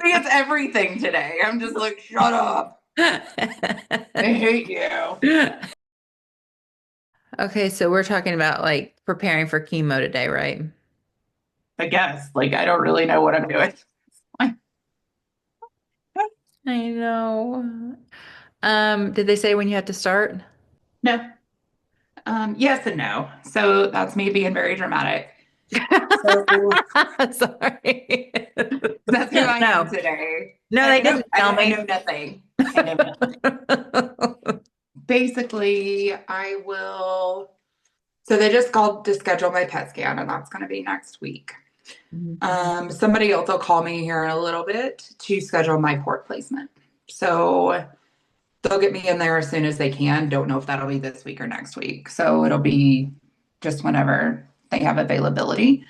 See, it's everything today. I'm just like, shut up. I hate you. Okay, so we're talking about like preparing for chemo today, right? I guess. Like, I don't really know what I'm doing. Like, I know. Did they say when you had to start? no. Yes and no. So that's me being very dramatic. So Sorry. that's who I am No, today. no, they Nope, didn't tell I know me. nothing. I know nothing. Basically, I will. So they just called to schedule my PET scan, and that's going to be next week. Somebody else will call me here in a little bit to schedule my port placement. So they'll get me in there as soon as they can. Don't know if that'll be this week or next week. So it'll be just whenever they have availability.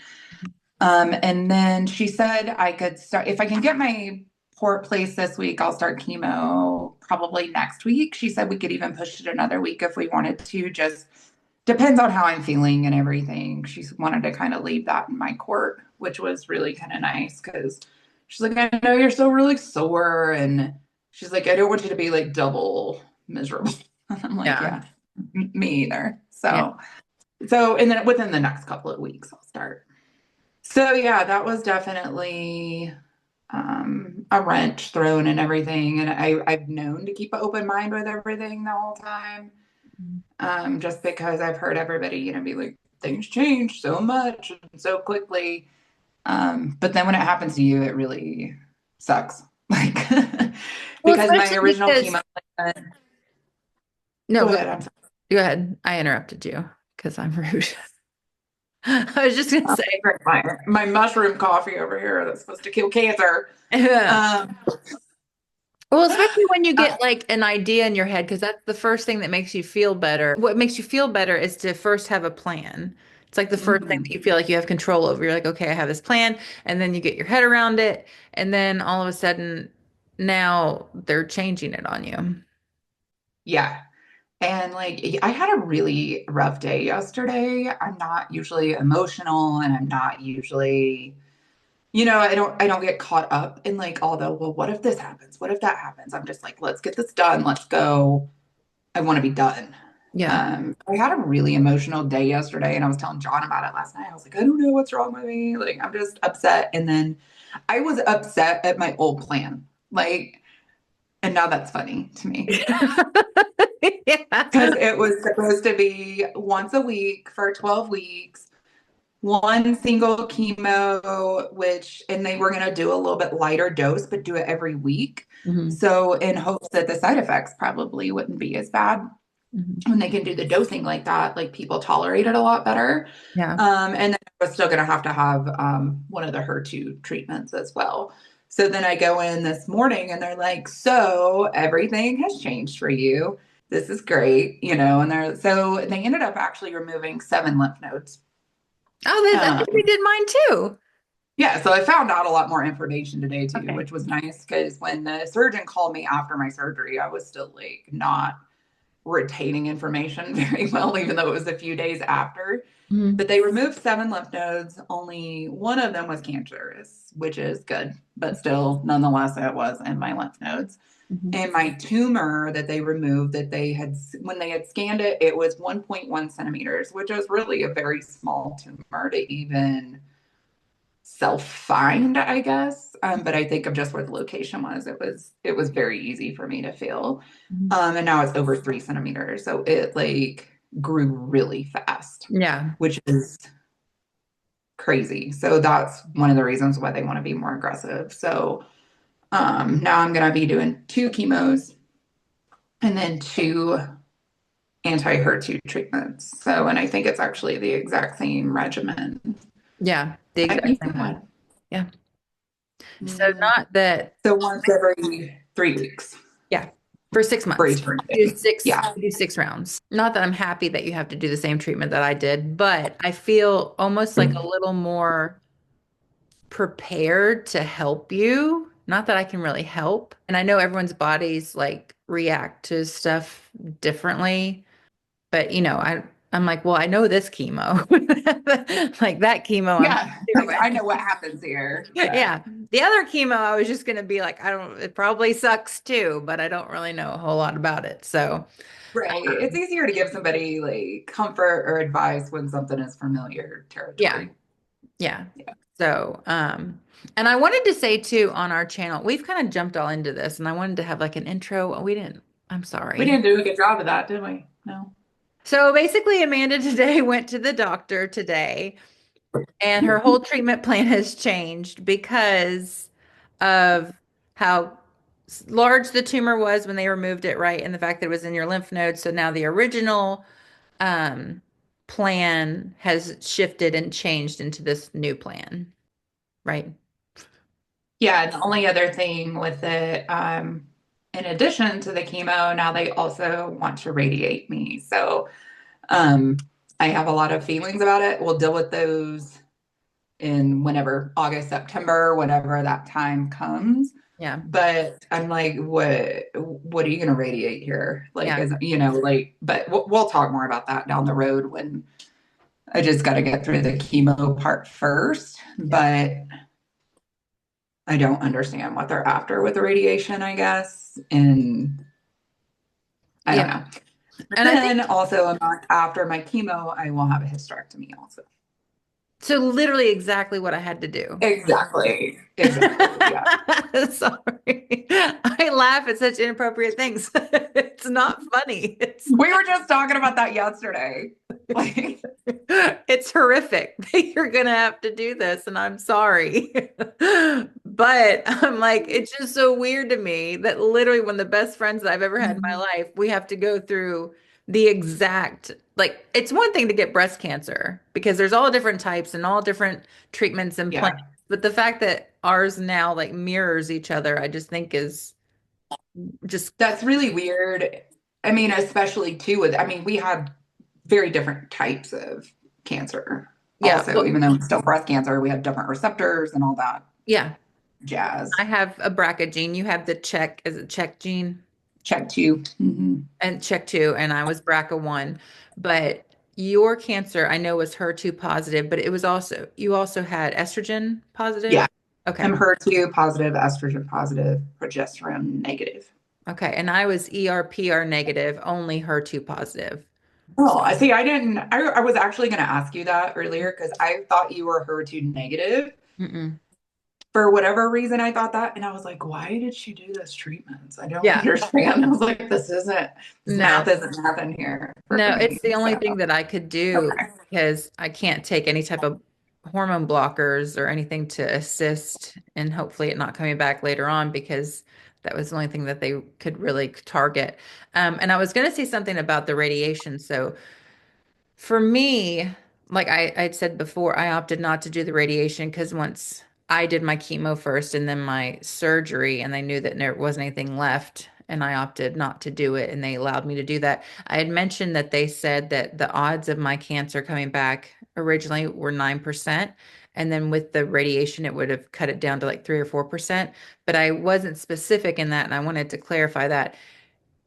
And then she said I could start, if I can get my port place this week, I'll start chemo probably next week. She said we could even push it another week if we wanted to, just depends on how I'm feeling and everything. She wanted to kind of leave that in my court, which was really kind of nice because she's like, I know you're still really sore. And she's like, I don't want you to be like double miserable. I'm like, Yeah, yeah, me either. yeah. And then within the next couple of weeks, I'll start. So yeah, that was definitely a wrench thrown and everything. And I've known to keep an open mind with everything the whole time. Just because I've heard everybody, be like, things change so much and so quickly. But then when it happens to you, it really sucks. Like, Well, because my especially original because chemo, no, go go, ahead. I'm sorry. go ahead. I interrupted you because I'm rude. I was just gonna I'm say, gonna drink my mushroom coffee over here that's supposed to kill cancer. yeah. Um, Well, especially when you uh, get like an idea in your head, because that's the first thing that makes you feel better. What makes you feel better is to first have a plan. It's like the first thing that mhm. you feel like you have control over. You're like, okay, I have this plan, and then you get your head around it, and then all of a sudden, now they're changing it on you. Yeah. And like I had a really rough day yesterday. I'm not usually emotional and I'm not usually, I don't get caught up in like all the, well, what if this happens? What if that happens? I'm just like, let's get this done. Let's go. I want to be done. Yeah. I had a really emotional day yesterday and I was telling John about it last night. I was like, I don't know what's wrong with me. Like, I'm just upset. And then I was upset at my old plan. Like, and now that's funny to me. Yeah. Because it was supposed to be once a week for 12 weeks, one single chemo, and they were going to do a little bit lighter dose, but do it every week. Hmm. So, in hopes that the side effects probably wouldn't be as bad Hmm. when they can do the dosing like that, like people tolerate it a lot better. Yeah. And then I was still going to have one of the HER2 treatments as well. So then I go in this morning and they're like, so everything has changed for you. This is great, and they ended up actually removing 7 lymph nodes. Oh, that Um, actually did mine too. yeah, so I found out a lot more information today too, Okay. which was nice because when the surgeon called me after my surgery, I was still like not retaining information very well, even though it was a few days after. Hmm. But they removed 7 lymph nodes. Only one of them was cancerous, which is good, but still, nonetheless, it was in my lymph nodes. Hmm. And my tumor that they removed, that they had, when they had scanned it, it was 1.1 centimeters, which was really a very small tumor to even self find, I guess. But I think of just where the location was, it was very easy for me to feel. And now it's over 3 centimeters, so it like grew really fast, Yeah. which is crazy. So that's one of the reasons why they want to be more aggressive. So now I'm gonna be doing 2 chemos and then 2 anti-HER2 treatments. So, and I think it's actually the exact same regimen. Yeah. The Might exact be same one. that. Yeah. So Mm. not that, So once every 3 weeks yeah, for six for months. Do eternity. six, Yeah. do 6 rounds. Not that I'm happy that you have to do the same treatment that I did, but I feel almost like a little more prepared to help you. Not that I can really help. And I know everyone's bodies like react to stuff differently, but I'm like, well, I know this chemo. Like that chemo, I'm Yeah, do like I it. know what happens here. Yeah. Yeah. The other chemo, I was just gonna be like, I don't, it probably sucks too, but I don't really know a whole lot about it. So, Right. It's easier to give somebody like comfort or advice when something is familiar yeah. territory. Yeah. Yeah. So, and I wanted to say too on our channel, we've kind of jumped all into this and I wanted to have like an intro. We didn't, I'm We sorry. didn't do a good job of that, did we? No. So basically, Amanda today went to the doctor today and her whole treatment plan has changed because of how large the tumor was when they removed it, right? And the fact that it was in your lymph nodes. So now the original um, plan has shifted and changed into this new plan, right? Yeah, and the only other thing with it, in addition to the chemo, now they also want to radiate me. So um, I have a lot of feelings about it. We'll deal with those in whenever August, September, whenever that time comes. Yeah. But I'm like, what are you going to radiate here? Like, Yeah. as you know, like, but we'll talk more about that down the road when I just got to get through the chemo part first. Yeah. But I don't understand what they're after with the radiation, I guess. And I Yeah. don't know. But And I think then also a month after my chemo, I will have a hysterectomy also. so literally exactly what I had to do. Exactly. Exactly. Yeah. Sorry. I laugh at such inappropriate things. It's not funny. We were just talking about that yesterday. Like, It's horrific that you're gonna have to do this, and I'm sorry. But I'm like, it's just so weird to me that literally one of the best friends that I've ever had in my life, we have to go through the exact like it's one thing to get breast cancer because there's all different types and all different treatments and plans. yeah, But the fact that ours now like mirrors each other, I just think is just that's really weird. I mean, especially too with, I mean, we have very different types of cancer. yeah. Also, Well, even though it's still breast cancer, we have different receptors and all that yeah. jazz. I have a BRCA gene. You have the check, is it check gene? Check 2. Mm-hmm. And check two, and I was BRCA one. But your cancer, I know, was HER2 positive, but it was also, you also had estrogen positive. Yeah. Okay. I'm HER2 positive, estrogen positive, progesterone negative. Okay. And I was ER/PR negative, only HER2 positive. Oh, I see. I was actually going to ask you that earlier because I thought you were HER2 negative. Mm-mm. For whatever reason, I thought that. And I was like, why did she do those treatments? I don't Yeah. understand. I was like, this No. math isn't mathing here for No, me. it's the only So, thing that I could do okay. because I can't take any type of hormone blockers or anything to assist and hopefully it not coming back later on because that was the only thing that they could really target. And I was going to say something about the radiation. So for me, like I'd said before, I opted not to do the radiation because once I did my chemo first and then my surgery, and they knew that there wasn't anything left, and I opted not to do it, and they allowed me to do that. I had mentioned that they said that the odds of my cancer coming back originally were 9%. And then with the radiation, it would have cut it down to like 3 or 4%. But I wasn't specific in that, and I wanted to clarify that.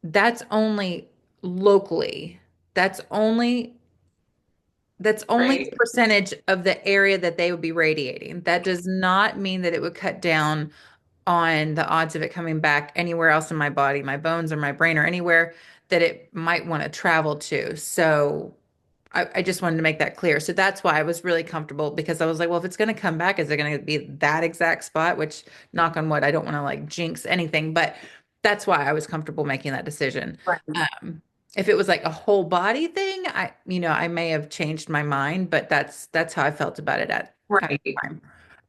That's only locally. That's only that's only the Right. percentage of the area that they would be radiating. That does not mean that it would cut down on the odds of it coming back anywhere else in my body, my bones or my brain or anywhere that it might want to travel to. So I just wanted to make that clear. So that's why I was really comfortable because I was like, well, if it's going to come back, is it going to be that exact spot? Which, knock on wood, I don't want to like jinx anything, but that's why I was comfortable making that decision. Right. Um, if it was like a whole body thing, I may have changed my mind, but that's how I felt about it at Right. the time.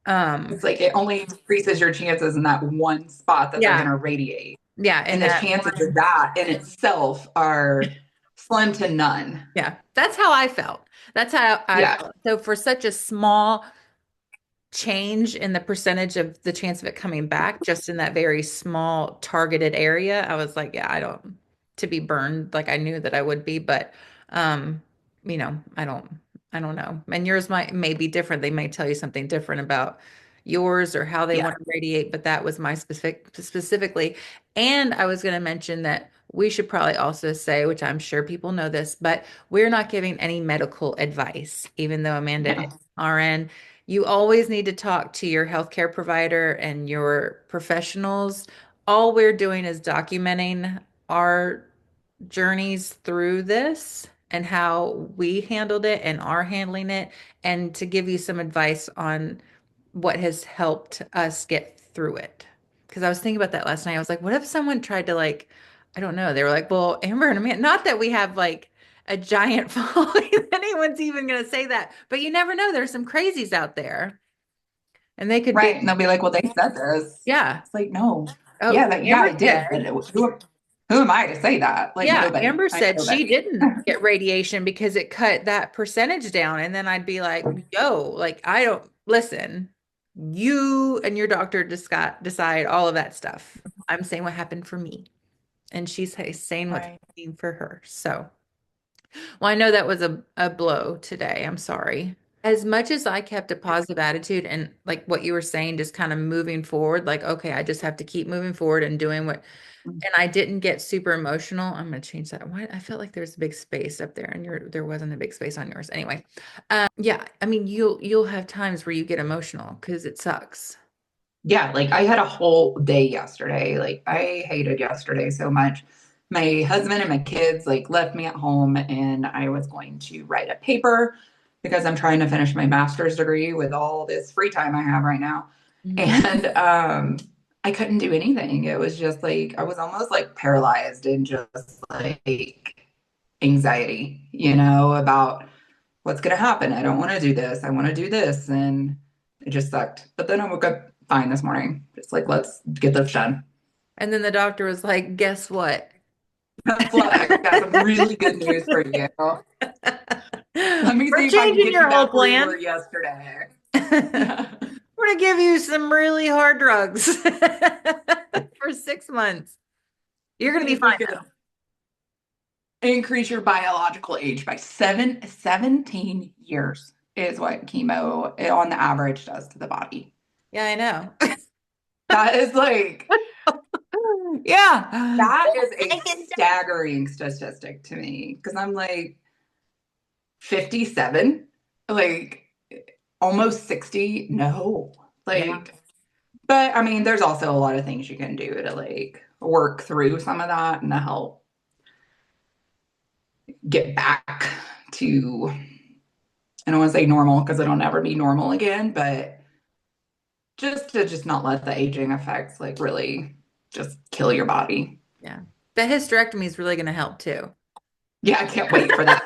It's Um, like it only increases your chances in that one spot that they're going yeah, to radiate. yeah, And and the that chances of that in itself are slim to none. yeah, that's how I felt. That's how I Yeah. felt. So for such a small change in the percentage of the chance of it coming back just in that very small targeted area, I was like, yeah, I don't to be burned like I knew that I would be, but um, I don't know. And yours may be different. They may tell you something different about yours or how they Yeah. want to radiate, but that was my specifically. And I was going to mention that we should probably also say, which I'm sure people know this, but we're not giving any medical advice, even though Amanda is No. RN. You always need to talk to your healthcare provider and your professionals. All we're doing is documenting our journeys through this and how we handled it and are handling it, and to give you some advice on what has helped us get through it. Because I was thinking about that last night. I was like, what if someone tried to like, I don't know. They were like, well, Amber and Amanda, not that we have like a giant following, anyone's even going to say that, but you never know. There's some crazies out there and they could be, Right. And they'll be like, well, they said this. yeah. It's like, no. Oh, Yeah, that yeah, Amber I did. But said, who am I to say that? Like yeah, nobody. Amber I know said she nobody. didn't get radiation because it cut that percentage down. And then I'd be like, yo, like, I don't listen. You and your doctor just got decide all of that stuff. I'm saying what happened for me. And she's saying what's Right. happening for her. So, well, I know that was a blow today. I'm sorry. As much as I kept a positive attitude and like what you were saying, just kind of moving forward, like, okay, I just have to keep moving forward and doing what, and I didn't get super emotional. I'm gonna change that. Why I felt like there's a big space up there and there wasn't a big space on yours. Anyway, yeah, I mean you'll have times where you get emotional because it sucks. Yeah, like I had a whole day yesterday. Like I hated yesterday so much. My husband and my kids like left me at home and I was going to write a paper because I'm trying to finish my master's degree with all this free time I have right now. Mhm. And I couldn't do anything. It was just like I was almost like paralyzed and just like anxiety, about what's going to happen. I don't want to do this. I want to do this. And it just sucked. But then I woke up fine this morning. Just like, let's get this done. And then the doctor was like, "Guess what? That's what I got some really good news for you. Let me We're see if I can changing get you your whole back where you were plan. yesterday. We're Yeah. gonna give you some really hard drugs for 6 months. You're gonna be We're fine gonna increase your biological age by 17 years is what chemo on the average does to the body. Yeah, I know. That is like Yeah. that is a Take it down. staggering statistic to me because I'm like 57, like almost 60. No, Yeah. like, but I mean, there's also a lot of things you can do to like work through some of that and to help get back to, I don't want to say normal because it'll never be normal again, but just to just not let the aging effects like really just kill your body. Yeah. The hysterectomy is really gonna help too. Yeah, I can't wait for that.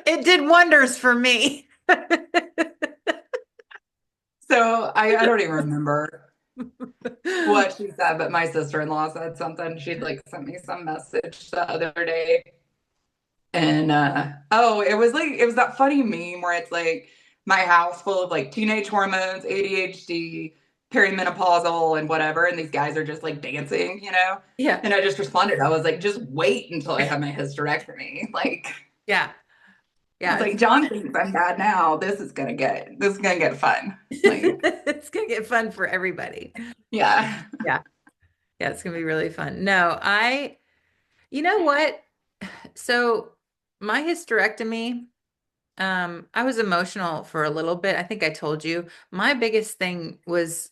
It did wonders for me. So I don't even remember what she said, but my sister-in-law said something. She'd like sent me some message the other day. And oh, it was that funny meme where it's like my house full of like teenage hormones, ADHD, perimenopausal, and whatever, and these guys are just like dancing. Yeah. And I just responded, I was like, just wait until I have my hysterectomy. Like Yeah. I Yeah. was like, John thinks I'm bad now. This is gonna get fun. Like, It's gonna get fun for everybody. yeah. Yeah. Yeah, it's gonna be really fun. No, you know what? So my hysterectomy, I was emotional for a little bit. I think I told you. My biggest thing was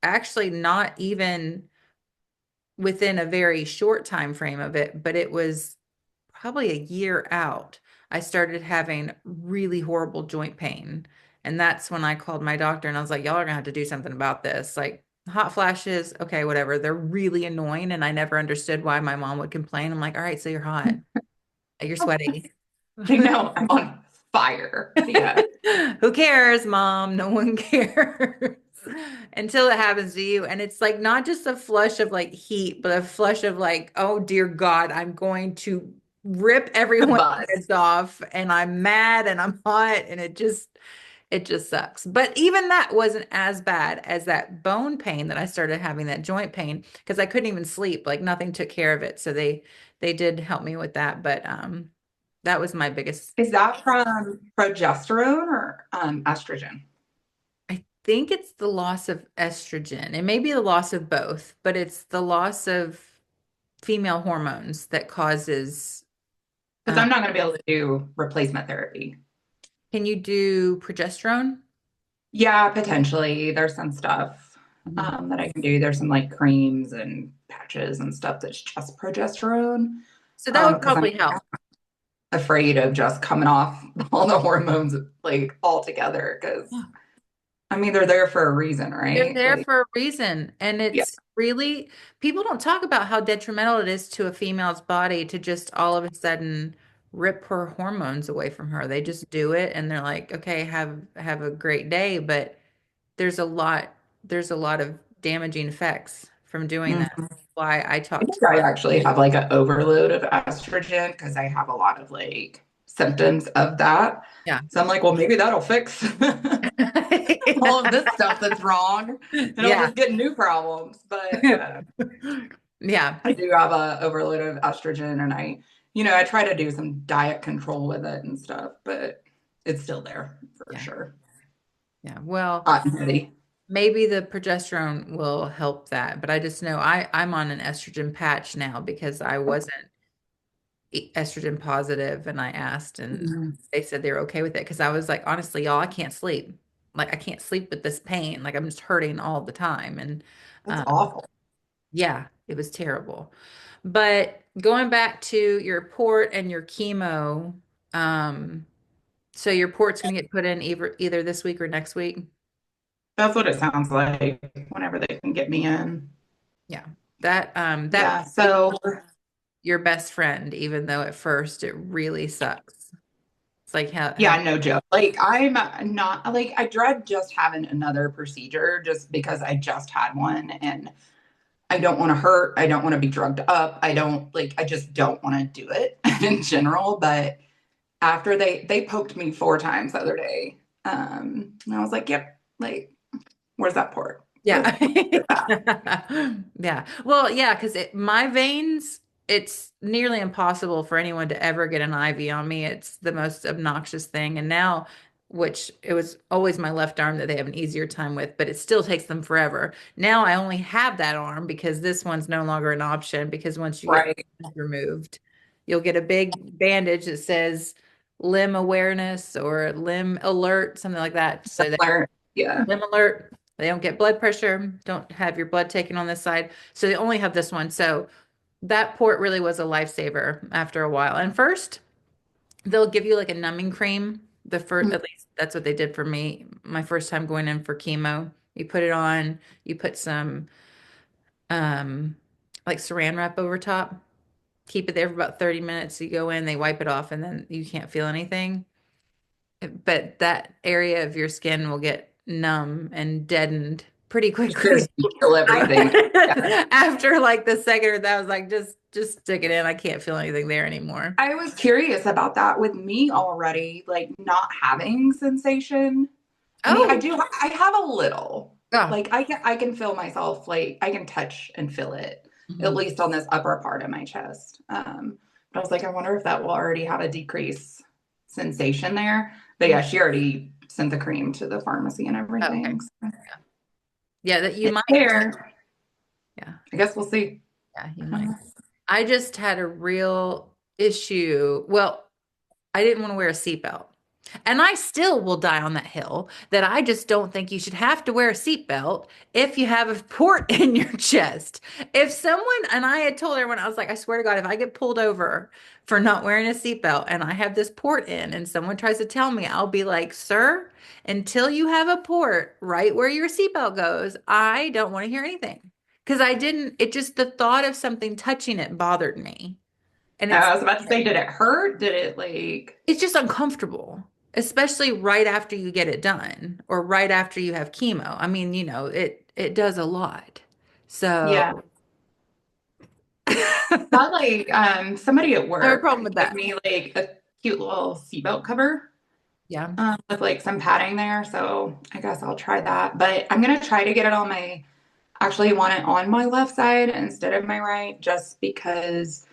actually not even within a very short time frame of it, but it was probably a year out. I started having really horrible joint pain. And that's when I called my doctor and I was like, y'all are gonna have to do something about this. Like hot flashes, okay, whatever. They're really annoying. And I never understood why my mom would complain. I'm like, all right, so you're hot. You're sweaty. I know I'm on fire. Yeah. Who cares, mom? No one cares. Until it happens to you. And it's like not just a flush of like heat, but a flush of like, oh dear God, I'm going to rip The everyone's bus. heads off and I'm mad and I'm hot and it just sucks. But even that wasn't as bad as that bone pain that I started having, that joint pain, because I couldn't even sleep. Like nothing took care of it. So they did help me with that. But that was my biggest. Is that from progesterone or estrogen? think it's the loss of estrogen. It may be the loss of both, but it's the loss of female hormones that causes. Because I'm not going to be able to do replacement therapy. Can you do progesterone? Yeah, potentially. There's some stuff Mhm. that I can do. There's some like creams and patches and stuff that's just progesterone. So that would Because I'm probably help. afraid of just coming off all the hormones like all together. Because I mean, they're there for a reason, They're right? there Like, for a reason. And yeah, it's really, people don't talk about how detrimental it is to a female's body to just all of a sudden rip her hormones away from her. They just do it and they're like, okay, have a great day. But there's a lot, there's a lot of damaging effects from doing that. mhm. Why I I talk to think I actually have like an overload of estrogen because I have a lot of like symptoms of that. yeah. So I'm like, well, maybe that'll fix all of this stuff that's wrong, and I'll Yeah. just get new problems. But Yeah. I do have a overload of estrogen, and I try to do some diet control with it and stuff, but it's still there for Yeah. sure. Yeah. Well, Hot and heavy. maybe the progesterone will help that, but I just know I'm on an estrogen patch now because I wasn't estrogen positive and I asked and Mhm. they said they were okay with it because I was like, honestly, y'all, I can't sleep. Like I can't sleep with this pain. Like I'm just hurting all the time. And That's awful. yeah, it was terrible. But going back to your port and your chemo, um, so your port's going to get put in either this week or next week. That's what it sounds like whenever they can get me in. Yeah. That Yeah. So your best friend, even though at first it really sucks. It's like how yeah, no joke. Like I'm not like I dread just having another procedure just because I just had one and I don't want to hurt. I don't want to be drugged up. I just don't want to do it in general. But after they poked me 4 times the other day, and I was like, yep, like, where's that port? yeah. Where's that? Yeah. Well, yeah, because my veins, it's nearly impossible for anyone to ever get an IV on me. It's the most obnoxious thing. And now, which it was always my left arm that they have an easier time with, but it still takes them forever. Now I only have that arm because this one's no longer an option because once you get Right. removed, you'll get a big bandage that says limb awareness or limb alert, something like that. So Similar. Yeah. limb alert. They don't get blood pressure, don't have your blood taken on this side. So they only have this one. So that port really was a lifesaver after a while. And first, they'll give you like a numbing cream. The first, at least that's what they did for me. My first time going in for chemo, you put it on, you put some um like saran wrap over top, keep it there for about 30 minutes. You go in, they wipe it off, and then you can't feel anything. But that area of your skin will get numb and deadened pretty As soon quickly. as you kill everything. Yeah. After like the second or that, I was like, just stick it in. I can't feel anything there anymore. I was curious about that with me already, like not having sensation. I mean, Oh, I have a little. yeah. Like I can feel myself, like I can touch and feel it, at Mhm. least on this upper part of my chest. But I was like, I wonder if that will already have a decreased sensation there. But yeah, she already sent the cream to the pharmacy and Okay. everything. So Yeah, that you it's might. there. Yeah, I guess we'll see. yeah, you might. I just had a real issue. Well, I didn't want to wear a seatbelt. And I still will die on that hill that I just don't think you should have to wear a seatbelt if you have a port in your chest. If someone, and I had told everyone, I was like, I swear to God, if I get pulled over for not wearing a seatbelt and I have this port in and someone tries to tell me, I'll be like, sir, until you have a port right where your seatbelt goes, I don't want to hear anything. Because I didn't, it just, the thought of something touching it bothered me. And I was about to say, did it hurt? Did it like, it's just uncomfortable, especially right after you get it done or right after you have chemo. I mean, it does a lot. So yeah. I Not like somebody at have a work problem with gave that. me like a cute little seatbelt cover Yeah. with like some padding there. So I guess I'll try that. But I'm gonna try to get it on my actually want it on my left side instead of my right, just because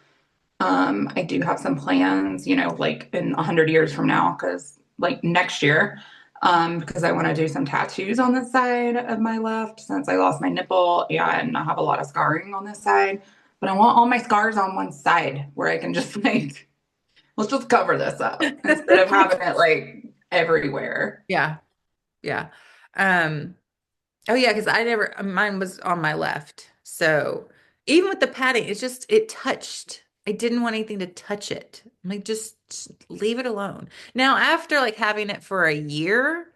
I do have some plans, like in 100 years from now, because like next year, because I want to do some tattoos on the side of my left since I lost my nipple and I have a lot of scarring on this side. But I want all my scars on one side where I can just like, let's just cover this up instead of having it like everywhere. Yeah. Yeah. Um, oh yeah, because I never mine was on my left. So even with the padding, it's just it touched. I didn't want anything to touch it. I'm like, just leave it alone. Now, after like having it for a year,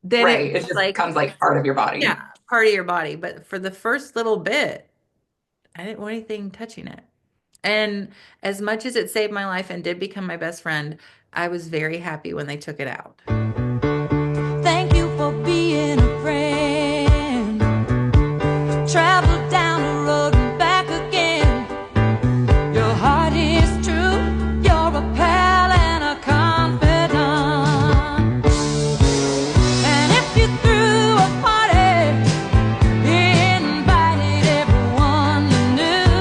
then it Right. It was just like, becomes like part of your yeah, body. part of your body. But for the first little bit, I didn't want anything touching it. And as much as it saved my life and did become my best friend, I was very happy when they took it out. Thank you for being a friend. Travel down the road and back again. Your heart is true. You're a pal and a confidant. And if you threw a party, invited everyone you knew,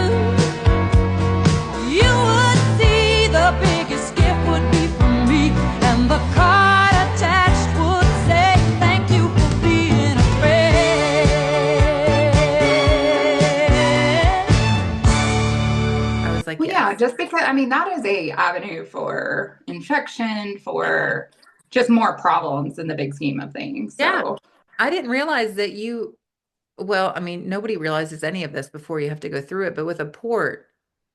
you would see the biggest gift would be from me, and the card attached would say, thank you for being a friend. I was like, Well, yeah, yes. just because I mean that is a avenue for infection, for just more problems in the big scheme of things. Yeah. So I didn't realize that you, well, I mean, nobody realizes any of this before you have to go through it, but with a port,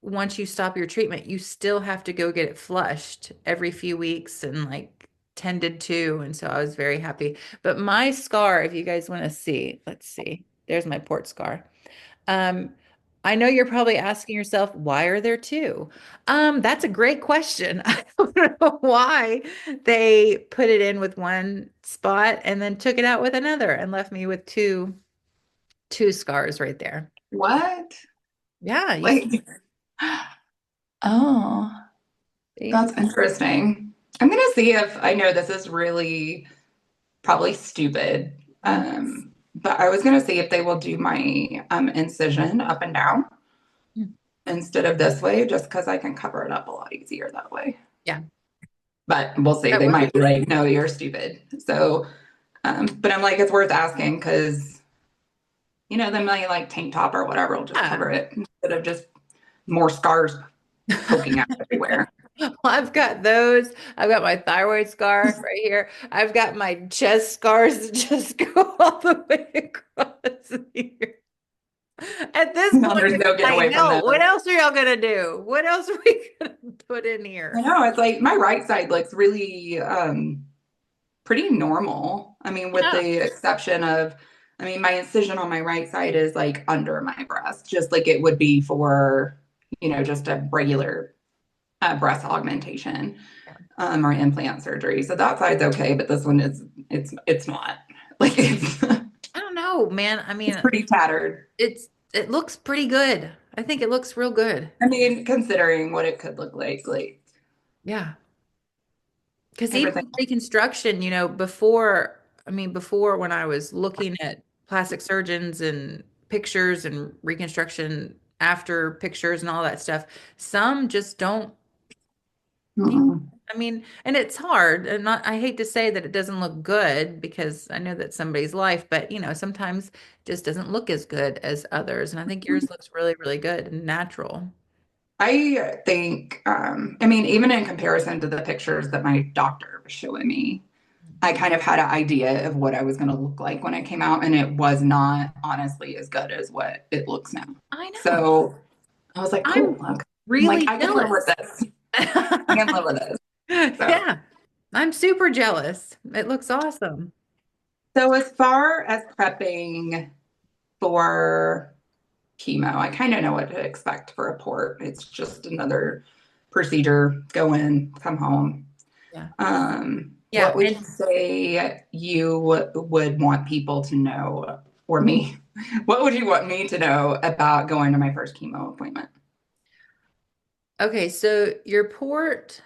once you stop your treatment, you still have to go get it flushed every few weeks and like tended to. And so I was very happy. But my scar, if you guys want to see, let's see. There's my port scar. Um, I know you're probably asking yourself, why are there two? That's a great question. I don't know why they put it in with one spot and then took it out with another and left me with two scars right there. what? Yeah, you Like, oh, see? that's interesting. I'm gonna see if I know this is really probably stupid. Mhm. But I was gonna see if they will do my incision up and down instead of this way, just because I can cover it up a lot easier that way. Yeah, But we'll see. that They would might be be great. like, no, you're stupid. So, but I'm like, it's worth asking because, then my like tank top or whatever will just Yeah. cover it instead of just more scars poking out everywhere. Well, I've got those. I've got my thyroid scar right here. I've got my chest scars that just go all the way across here. At this point, There's it's no getting like, away from no, what those. else are y'all gonna do? What else are we gonna put in I here? know it's like my right side looks really pretty normal. I mean, with Yeah. the exception of, I mean, my incision on my right side is like under my breast, just like it would be for, just a regular breast augmentation or implant surgery. So that side's okay, but this one is, it's not. Like I don't know, man. I it's mean, pretty tattered. it looks pretty good. I think it looks real good. I mean, considering what it could look like Yeah. Because even everything. with reconstruction, before, I mean, before when I was looking at plastic surgeons and pictures and reconstruction after pictures and all that stuff, some just don't. Yeah. Mm-mm. I mean, and it's hard. And not, I hate to say that it doesn't look good because I know that's somebody's life, but sometimes it just doesn't look as good as others. And I think yours looks really, really good and natural. I think, I mean, even in comparison to the pictures that my doctor was showing me, I kind of had an idea of what I was going to look like when I came out, and it was not honestly as good as what it looks now. I know. So I was like, cool. I'm Okay. I'm like, really I can live with jealous. this. I can live with this. So, Yeah, I'm super jealous. It looks awesome. so as far as prepping for chemo, I kind of know what to expect for a port. It's just another procedure, go in, come home. Yeah. What Yeah. would you And say you would want people to know, or me? What would you want me to know about going to my first chemo appointment? okay, so your port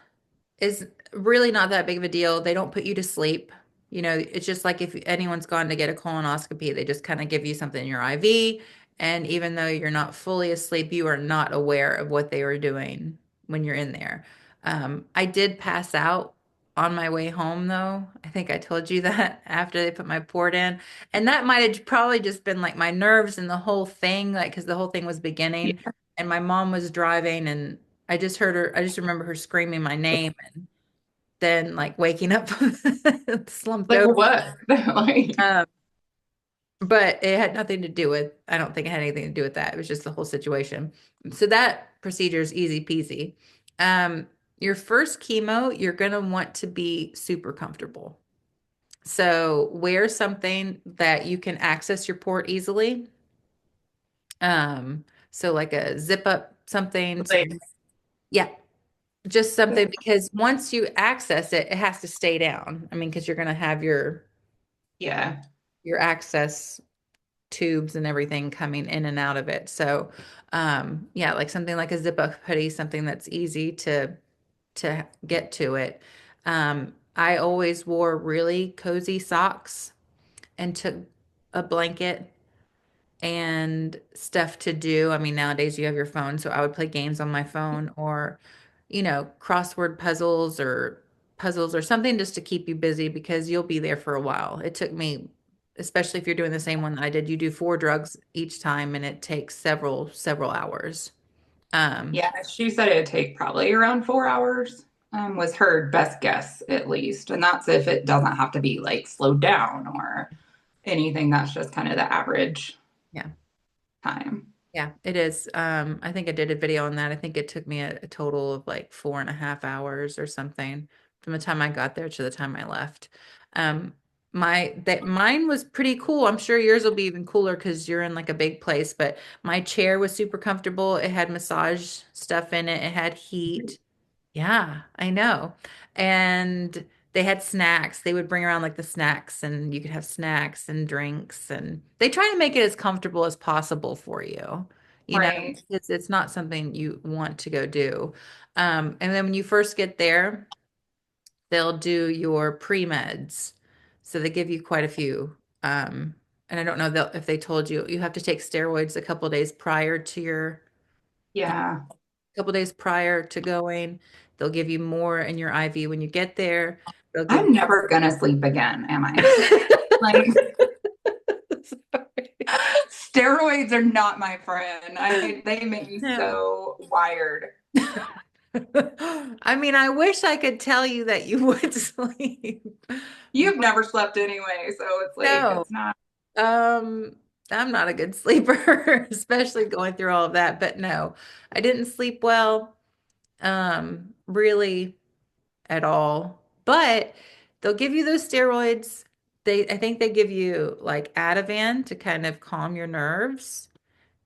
is really not that big of a deal. They don't put you to sleep. It's just like if anyone's gone to get a colonoscopy, they just kind of give you something in your IV. And even though you're not fully asleep, you are not aware of what they were doing when you're in there. I did pass out on my way home, though. I think I told you that after they put my port in. And that might have probably just been like my nerves and the whole thing, like, because the whole thing was beginning. Yeah. And my mom was driving, and I just heard her, I just remember her screaming my name and then like waking up slumped Like over. what? Like, Um, but it had nothing to do with, I don't think it had anything to do with that. It was just the whole situation. So that procedure is easy peasy. Your first chemo, you're going to want to be super comfortable. So wear something that you can access your port easily. So like a zip up something. So like, yeah, just something because once you access it, it has to stay down. I mean, because you're going to have yeah, your access tubes and everything coming in and out of it. So, yeah, like something like a zip up hoodie, something that's easy to get to it. I always wore really cozy socks and took a blanket and stuff to do. I mean, nowadays you have your phone, so I would play games on my phone or, crossword puzzles or something just to keep you busy because you'll be there for a while. It took me, especially if you're doing the same one that I did, you do 4 drugs each time and it takes several hours. Um, yeah. She said it'd take probably around 4 hours, was her best guess at least. And that's if it doesn't have to be like slowed down or anything. That's just kind of the average yeah. time. Yeah, it is. I think I did a video on that. I think it took me a total of like 4.5 hours or something from the time I got there to the time I left. Um, mine was pretty cool. I'm sure yours will be even cooler because you're in like a big place, but my chair was super comfortable. It had massage stuff in it. It had heat. Yeah, I know. And they had snacks. They would bring around like the snacks and you could have snacks and drinks and they try to make it as comfortable as possible for you. Right. It's not something you want to go do. And then when you first get there, they'll do your pre-meds. So they give you quite a few. And I don't know if they told you you have to take steroids a couple days prior to your Yeah. couple days prior to going. They'll give you more in your IV when you get there. They'll give I'm never gonna sleep again, am I? Like, steroids are not my friend. They make me No. so wired. I mean, I wish I could tell you that you would sleep. You've never slept anyway, so it's like No. it's not. Um, I'm not a good sleeper, especially going through all of that. But no, I didn't sleep well, really at all. But they'll give you those steroids. I think they give you like Ativan to kind of calm your nerves,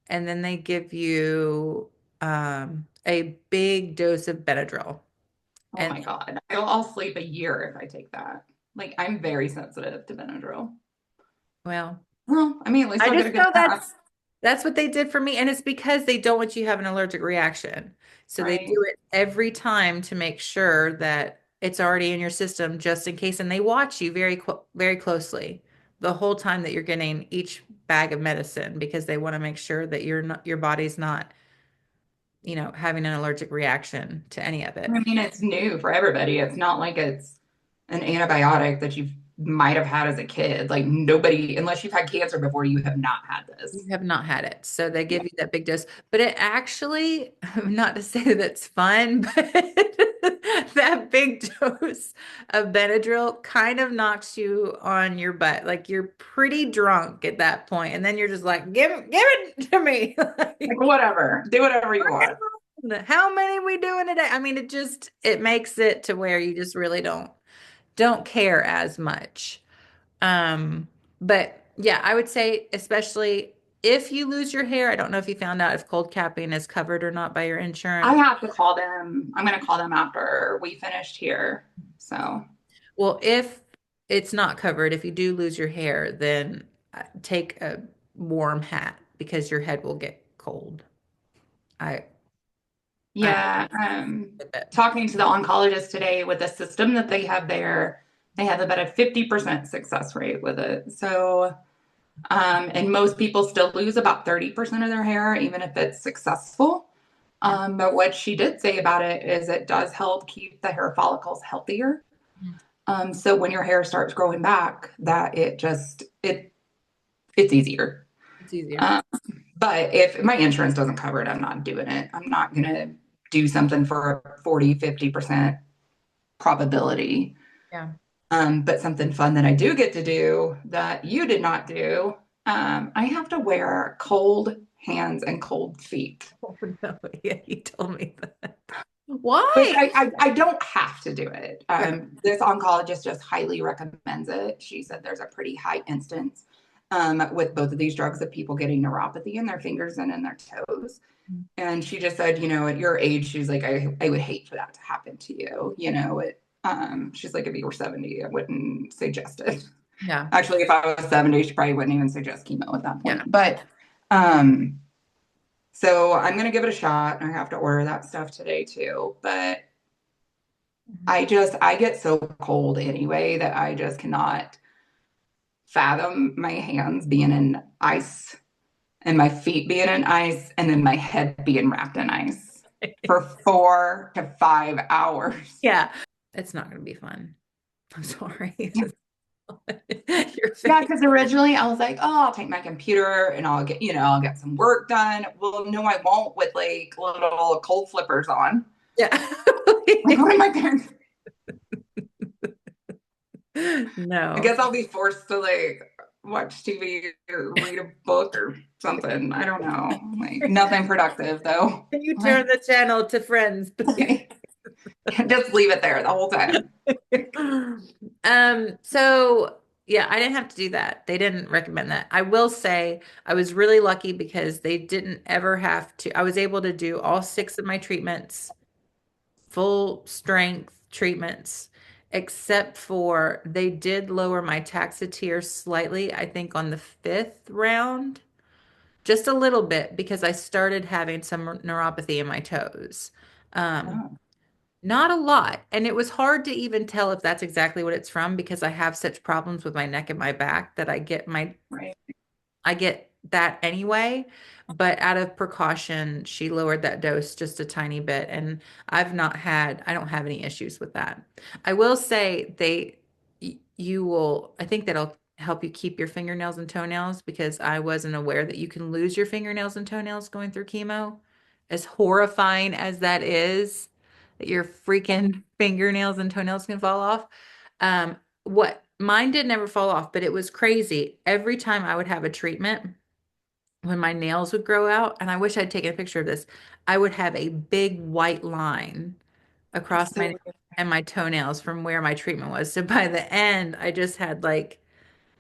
and then they give you a big dose of Benadryl. Oh And my God. I'll sleep a year if I take that. Like I'm very sensitive to Benadryl. well, Well, I mean, at least I I'll get just a good know nap, that's what they did for me, and it's because they don't want you to have an allergic reaction. So they do right? it every time to make sure that it's already in your system just in case, and they watch you very closely the whole time that you're getting each bag of medicine because they want to make sure that your body's not, having an allergic reaction to any of it. I mean, it's new for everybody. It's not like it's an antibiotic that you might have had as a kid. Like nobody, unless you've had cancer before, you have not had You this. have not had it. So they Yeah. give you that big dose. But it actually, not to say that it's fun, but that big dose of Benadryl kind of knocks you on your butt. Like you're pretty drunk at that point, and then you're just like, give it to me. Like Like, whatever, do whatever you want. how many we doing today? I mean, it makes it to where you just really don't care as much. Um, but yeah, I would say, especially if you lose your hair, I don't know if you found out if cold capping is covered or not by your I insurance. have to call them. I'm going to call them after we finished here. So, Well, if it's not covered, if you do lose your hair, then take a warm hat because your head will get cold. I, I, yeah, I bet. talking to the oncologist today with the system that they have there, they have about a 50% success rate with it. So, and most people still lose about 30% of their hair, even if it's successful. Yeah. But what she did say about it is it does help keep the hair follicles healthier. So when your hair starts growing back, that it's easier. It's easier. Um, but if my insurance doesn't cover it, I'm not doing it. I'm not gonna do something for a 40-50% probability. Yeah. But something fun that I do get to do that you did not do, I have to wear cold hands and cold feet. Oh no, yeah, you told me that. Which Why? I don't have to do it. Yeah. This oncologist just highly recommends it. She said there's a pretty high instance with both of these drugs of people getting neuropathy in their fingers and in their toes. And she just said, at your age, she's like, I would hate for that to happen to you. She's like, if you were 70, I wouldn't suggest it. Yeah. Actually, if I was 70, she probably wouldn't even suggest chemo at that point. Yeah. But so I'm gonna give it a shot. I have to order that stuff today too. But I get so cold anyway that I just cannot fathom my hands being in ice and my feet being in ice and then my head being wrapped in ice for 4 to 5 hours. Yeah. It's not going to be fun. I'm sorry. Yeah. Your Yeah, face. because originally I was like, oh, I'll take my computer and I'll get some work done. Well, no, I won't with like little cold flippers on. Yeah. Like, what am I doing? No. I guess I'll be forced to like watch TV or read a book or something. I don't know. Like nothing productive though. Can you turn the channel to Friends, please? Just leave it there the whole time. So yeah, I didn't have to do that. They didn't recommend that. I will say I was really lucky because they didn't ever have to. I was able to do all 6 of my treatments, full strength treatments, except for they did lower my Taxotere slightly, I think on the 5th round, just a little bit because I started having some neuropathy in my toes. Um, Oh, Not a lot. And it was hard to even tell if that's exactly what it's from because I have such problems with my neck and my back that right. I get that anyway. But out of precaution, she lowered that dose just a tiny bit. And I don't have any issues with that. I will say I think that'll help you keep your fingernails and toenails because I wasn't aware that you can lose your fingernails and toenails going through chemo. As horrifying as that is, that your freaking fingernails and toenails can fall off. What mine did never fall off, but it was crazy. Every time I would have a treatment, when my nails would grow out, and I wish I'd taken a picture of this, I would have a big white line across my So nails and my toenails from where my treatment was. So by the end, I just had like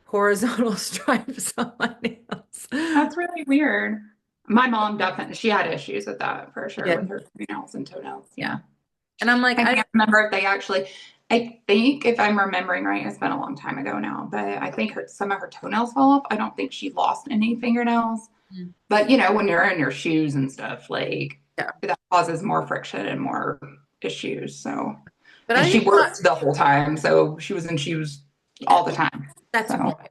horizontal stripes on my nails. that's really weird. My mom definitely, she had issues with that for I sure with did. her fingernails and toenails. Yeah. Yeah. And I'm like, I can't remember if they actually, I think if I'm remembering right, it's been a long time ago now, but I think some of her toenails fell off. I don't think she lost any fingernails. Mm. But when you're in your shoes and stuff, like Yeah. that causes more friction and more issues. So, But and I she just thought worked the whole time. So she was in shoes all the time. that's So, why.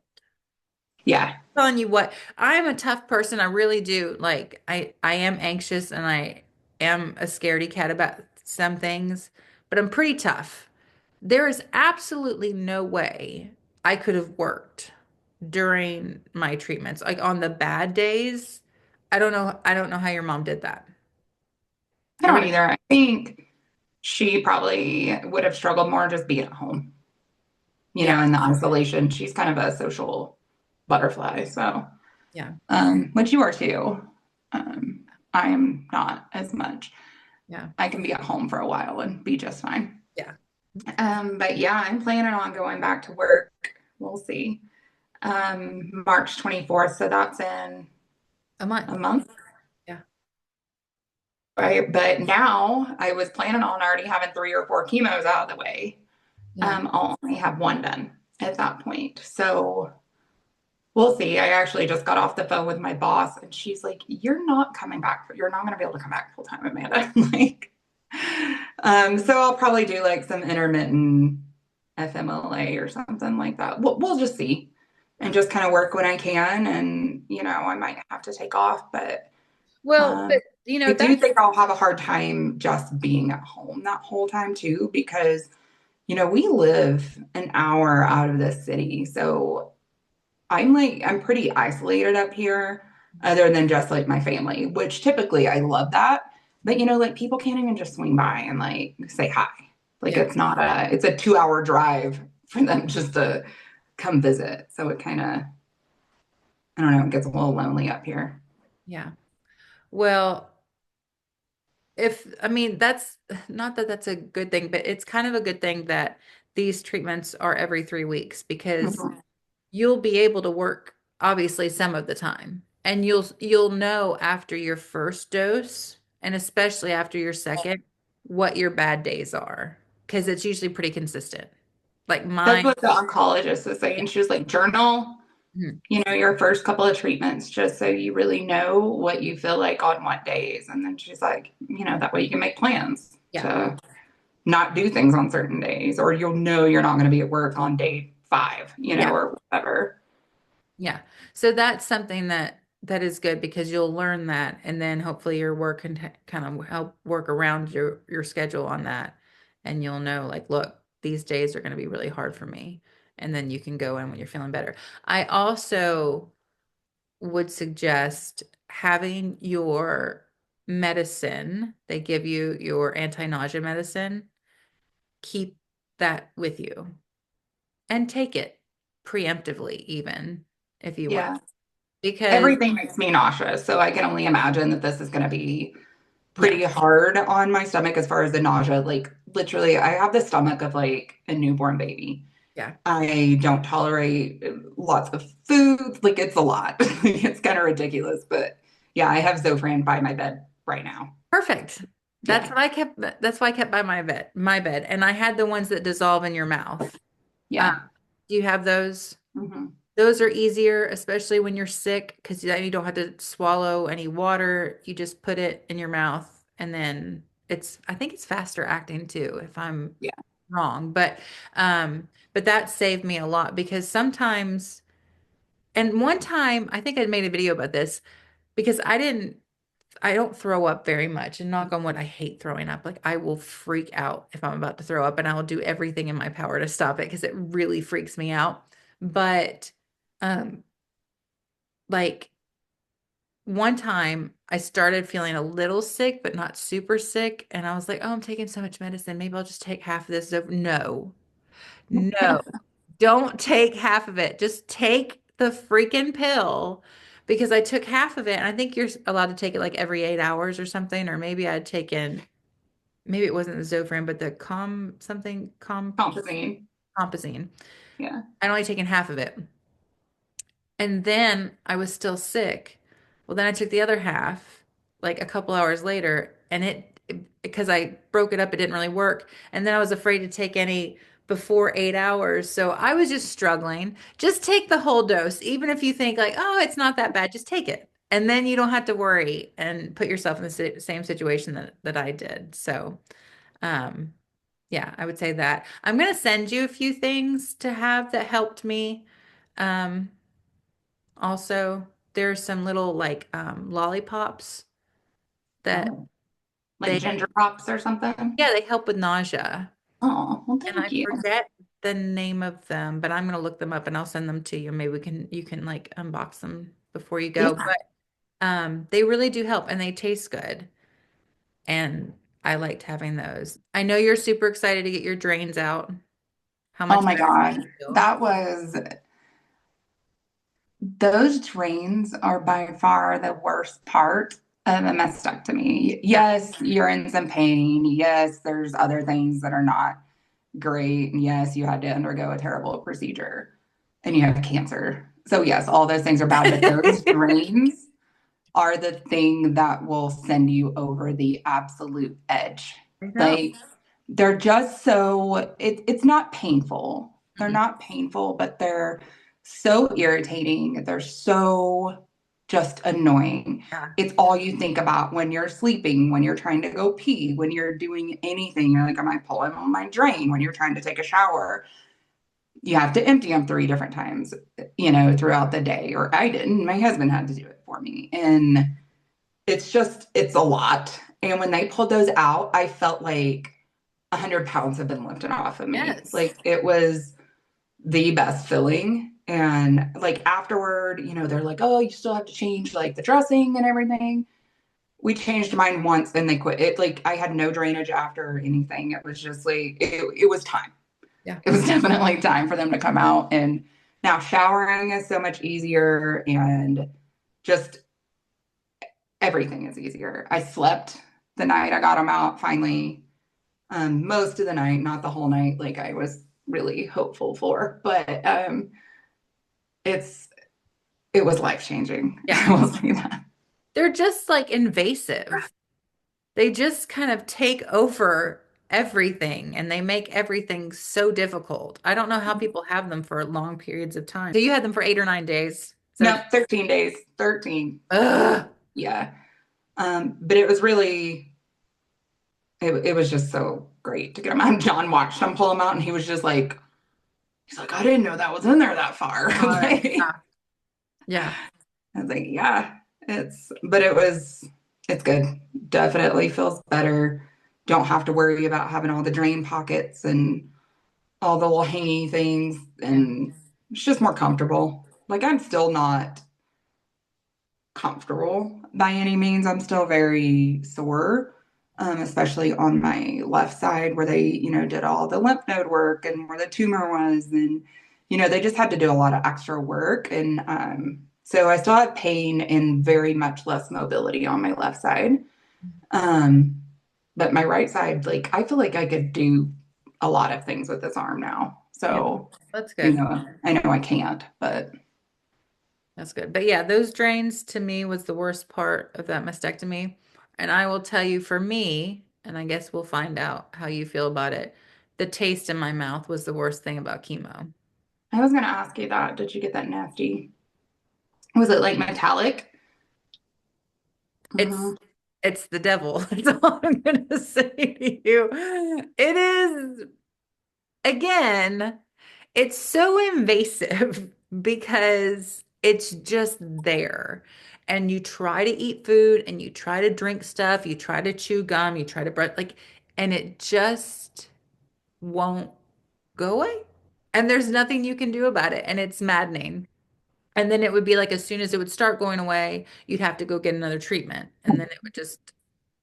yeah. Telling you what, I'm a tough person. I really do. Like I am anxious and I am a scaredy cat about some things, but I'm pretty tough. There is absolutely no way I could have worked during my treatments. Like on the bad days, I don't know how your mom did that. I I don't really either. I think she probably would have struggled more just being at home, yeah, in the isolation. She's kind of a social butterfly. So, yeah, which you are too. I am not as much. yeah, I can be at home for a while and be just fine. yeah. But yeah, I'm planning on going back to work. We'll see. March 24th. So that's in A month. a month. Yeah. Right. But now I was planning on already having 3 or 4 chemos out of the way. Yeah. I'll only have one done at that point. So we'll see. I actually just got off the phone with my boss and she's like, you're not coming back. You're not going to be able to come back full time, Amanda. Like, so I'll probably do like some intermittent FMLA or something like that. We'll just see and just kind of work when I can. And, I might have to take off, but Well, but I do that's think I'll have a hard time just being at home that whole time too, because We live an hour out of the city, so I'm pretty isolated up here, other than just like my family, which typically I love that. But like people can't even just swing by and like say hi. Like Yeah. it's a 2 hour drive for them just to come visit. So it kind of, I don't know, it gets a little lonely up here. Yeah. Well, I mean, that's not that that's a good thing, but it's kind of a good thing that these treatments are every 3 weeks because Mhm. you'll be able to work obviously some of the time. And you'll know after your first dose and especially after your second what your bad days are because it's usually pretty consistent. Like That's mine. what the oncologist was saying. She was like, journal, Mhm. your first couple of treatments, just so you really know what you feel like on what days. And then she's like, that way you can make plans Yeah. to not do things on certain days, or you'll know you're not going to be at work on day 5, Yeah. or whatever. Yeah. So that's something that is good because you'll learn that and then hopefully your work can kind of help work around your schedule on that and you'll know like look, these days are going to be really hard for me and then you can go in when you're feeling better. I also would suggest having your medicine, they give you your anti-nausea medicine, keep that with you and take it preemptively even if you want Yeah. because Everything makes me nauseous. So I can only imagine that this is going to be yeah, pretty hard on my stomach as far as the nausea. Like, literally, I have the stomach of like a newborn baby. yeah. I don't tolerate lots of food. Like, it's a lot. It's kind of ridiculous. But yeah, I have Zofran by my bed right now. Perfect. Yeah. That's why I kept by my bed. And I had the ones that dissolve in your mouth. Uh, Yeah. do you have those? Hmm. Those are easier, especially when you're sick, because then you don't have to swallow any water. You just put it in your mouth and then I think it's faster acting too, if I'm Yeah. wrong. But that saved me a lot because sometimes, and one time I think I made a video about this because I don't throw up very much. And knock on wood, I hate throwing up. Like I will freak out if I'm about to throw up and I will do everything in my power to stop it because it really freaks me out. But um like one time I started feeling a little sick, but not super sick. And I was like, oh, I'm taking so much medicine. Maybe I'll just take half of this. No, no, don't take half of it. Just take the freaking pill because I took half of it. And I think you're allowed to take it like every 8 hours or something. Or maybe I'd taken, maybe it wasn't the Zofran, but the Composine. compazine. Yeah. I'd only taken half of it. And then I was still sick. Well, then I took the other half like a couple hours later, and because I broke it up, it didn't really work. And then I was afraid to take any before 8 hours. So I was just struggling. Just take the whole dose, even if you think like, oh, it's not that bad, just take it. And then you don't have to worry and put yourself in the same situation that I did. So, um, yeah, I would say that. I'm going to send you a few things to have that helped me. Um, also, there's some little like lollipops that Oh, like they, ginger pops or something. yeah, they help with nausea. Oh, well, And I thank you. forget the name of them, but I'm gonna look them up and I'll send them to you. Maybe you can like unbox them before you go. Yeah. But they really do help and they taste good. And I liked having those. I know you're super excited to get your drains out. How Oh much my better God. do you feel? Those drains are by far the worst part of a mastectomy. Yeah. Yes, you're in some pain. Yes, there's other things that are not great. And yes, you had to undergo a terrible procedure and you have cancer. So, yes, all those things are bad, but those drains are the thing that will send you over the absolute edge. I know. Like they're just it's not painful. They're Mm-mm. not painful, but they're so irritating. They're so just annoying. Yeah. It's all you think about when you're sleeping, when you're trying to go pee, when you're doing anything. You're like, am I pulling on my drain? When you're trying to take a shower, you have to empty them 3 different times, throughout the day. Or I didn't. My husband had to do it for me. And it's a lot. And when they pulled those out, I felt like 100 pounds have been lifted off of me. Yes. Like it was the best feeling. And like afterward, they're like, oh, you still have to change like the dressing and everything. We changed mine once and they quit. It like I had no drainage after or anything. It was just like it was time. Yeah. It was definitely time for them to come out. And now showering is so much easier and just everything is easier. I slept the night I got them out finally. Most of the night, not the whole night, like I was really hopeful for, but it's it was life changing. Yeah. I will say that. They're just like invasive. They just kind of take over everything and they make everything so difficult. I don't know how people have them for long periods of time. So you had them for 8 or 9 days. So, No, 13 days, 13. ugh. Yeah. But it was really it was just so great to get them out. John watched them pull them out and he's like, I didn't know that was in there that far. Yeah. Yeah. I was like, yeah, it's good. Definitely feels better. Don't have to worry about having all the drain pockets and all the little hangy things. Yeah. And it's just more comfortable. Like I'm still not comfortable by any means. I'm still very sore, especially on my left side where they, did all the lymph node work and where the tumor was. And, they just had to do a lot of extra work. And so I still have pain and very much less mobility on my left side. Um, but my right side, like, I feel like I could do a lot of things with this arm now. Yeah. So, That's good. I know I can't, but That's good. But yeah, those drains to me was the worst part of that mastectomy. And I will tell you for me, and I guess we'll find out how you feel about it. The taste in my mouth was the worst thing about chemo. I was going to ask you that. Did you get that nasty? Was it like metallic? It's Mhm. it's the devil. That's all I'm gonna say to you. It is again, it's so invasive because it's just there. And you try to eat food and you try to drink stuff, you try to chew gum, you try to brush like, and it just won't go away. And there's nothing you can do about it. And it's maddening. And then it would be like as soon as it would start going away, you'd have to go get another treatment. And then it would just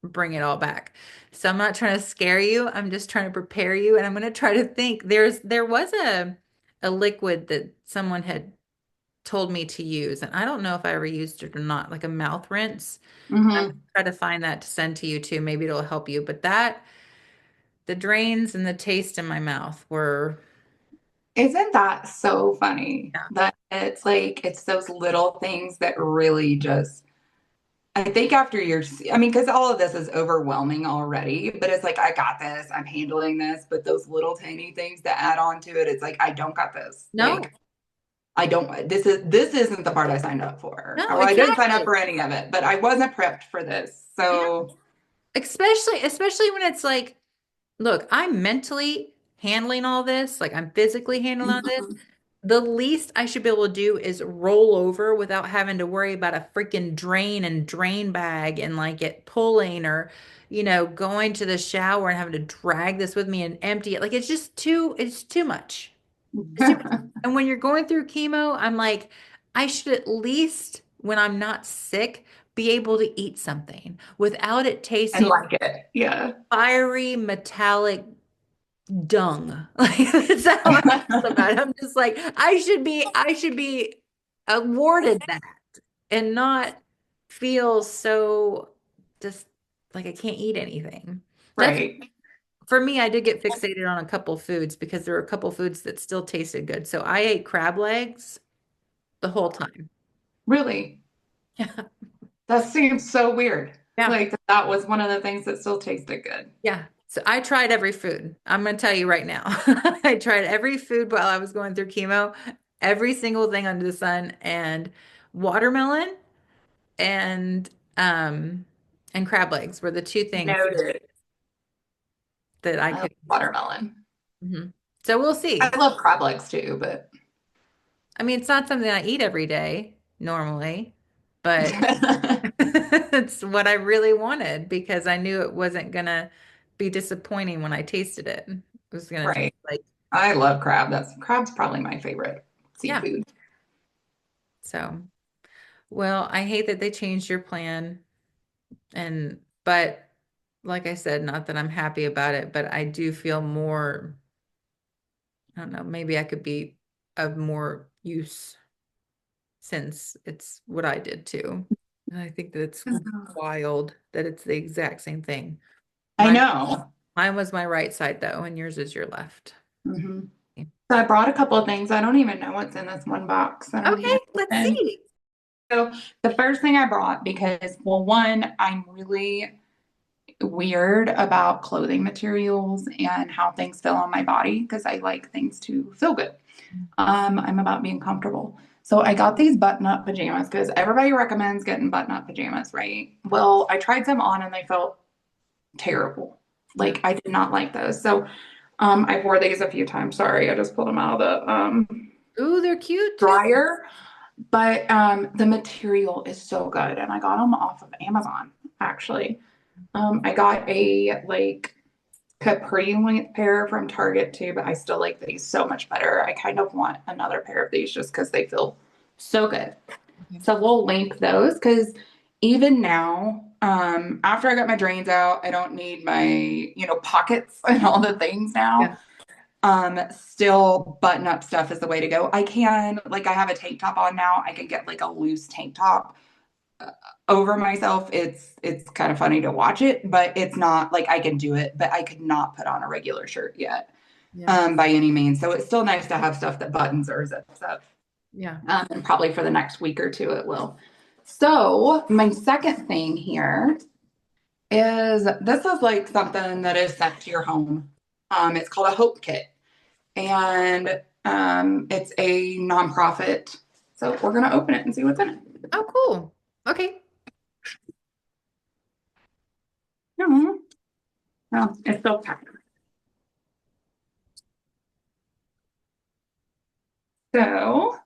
bring it all back. So I'm not trying to scare you. I'm just trying to prepare you. And I'm going to try to think. There was a liquid that someone had told me to use, and I don't know if I ever used it or not, like a mouth rinse. I'm going Mhm. to try to find that to send to you too. Maybe it'll help you. But that the drains and the taste in my mouth were Isn't that so funny yeah. that it's like it's those little things that really just I think after years, I mean, because all of this is overwhelming already, but it's like I got this, I'm handling this, but those little tiny things that add on to it, it's like I don't got this. No, Like I don't this isn't the part I signed up for. no, Well, I didn't sign up exactly. for any of it, but I wasn't prepped for this. Yeah. So Especially when it's like, look, I'm mentally handling all this, like I'm physically handling all this. mhm. The least I should be able to do is roll over without having to worry about a freaking drain bag and like it pulling or, going to the shower and having to drag this with me and empty it. Like it's too much. It's too much. And when you're going through chemo, I'm like, I should at least, when I'm not sick, be able to eat something without it And tasting like it. Yeah. fiery, metallic dung. Like that's how I feel about it. I'm just like, I should be awarded that and not feel so just like I can't eat anything. That's Right. for me, I did get fixated on a couple foods because there were a couple foods that still tasted good. So I ate crab legs the whole time. Really. Yeah. That seems so weird. Yeah. Like that was one of the things that still tasted good. Yeah. So I tried every food. I'm going to tell you right now. I tried every food while I was going through chemo, every single thing under the sun, and watermelon and um and crab legs were the two things Noted. that I I love could. watermelon. Mhm. So we'll I see. love crab legs too, but I mean, it's not something I eat every day normally, but it's what I really wanted because I knew it wasn't gonna be disappointing when I tasted it. It was gonna taste Right. like, I love crab. Crab's probably my favorite yeah. seafood. So, well, I hate that they changed your plan, but like I said, not that I'm happy about it, but I do feel more, I don't know, maybe I could be of more use since it's what I did too. And I think that it's wild that it's the exact same thing. I Mine, know. mine was my right side though, and yours is your left. Hmm. So I brought a couple of things. I don't even know what's in this one box. I don't even Okay, let's know. see. So the first thing I brought because, well, one, I'm really weird about clothing materials and how things feel on my body because I like things to feel good. I'm about being comfortable. So I got these button-up pajamas because everybody recommends getting button-up pajamas, right? Well, I tried some on and they felt terrible. Yeah. Like I did not like those. So I wore these a few times. Sorry, I just pulled them out of the Ooh, they're cute too. dryer. But the material is so good. And I got them off of Amazon, actually. I got a like capri length pair from Target too, but I still like these so much better. I kind of want another pair of these just because they feel so good. Okay. So we'll link those because even now, after I got my drains out, I don't need my, pockets and all the things now. Yeah. Still button up stuff is the way to go. I can, like, I have a tank top on now. I can get like a loose tank top over myself. It's kind of funny to watch it, but it's not like I can do it, but I could not put on a regular shirt yet, Yeah. by any means. So it's still nice to have stuff that buttons or zips up. Yeah. And probably for the next week or two it will. So my second thing here is this is like something that is sent to your home. It's called a Hope Kit, and it's a nonprofit. So we're gonna open it and see what's in it. Oh, cool. Okay. No, no, it's still packed. So,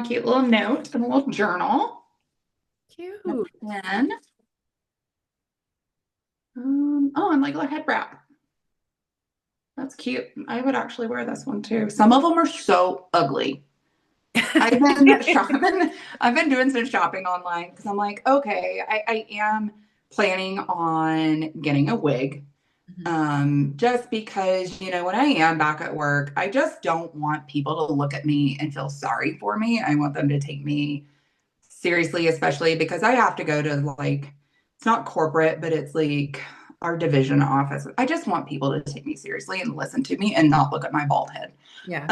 cute little note and a little journal. Cute. And oh, and like a head wrap. That's cute. I would actually wear this one too. Some of them are so ugly. I've been shopping. I've been doing some shopping online because I'm like, okay, I am planning on getting a wig. Just because, when I am back at work, I just don't want people to look at me and feel sorry for me. I want them to take me seriously, especially because I have to go to like, it's not corporate, but it's like our division office. I just want people to take me seriously and listen to me and not look at my bald head. Yeah.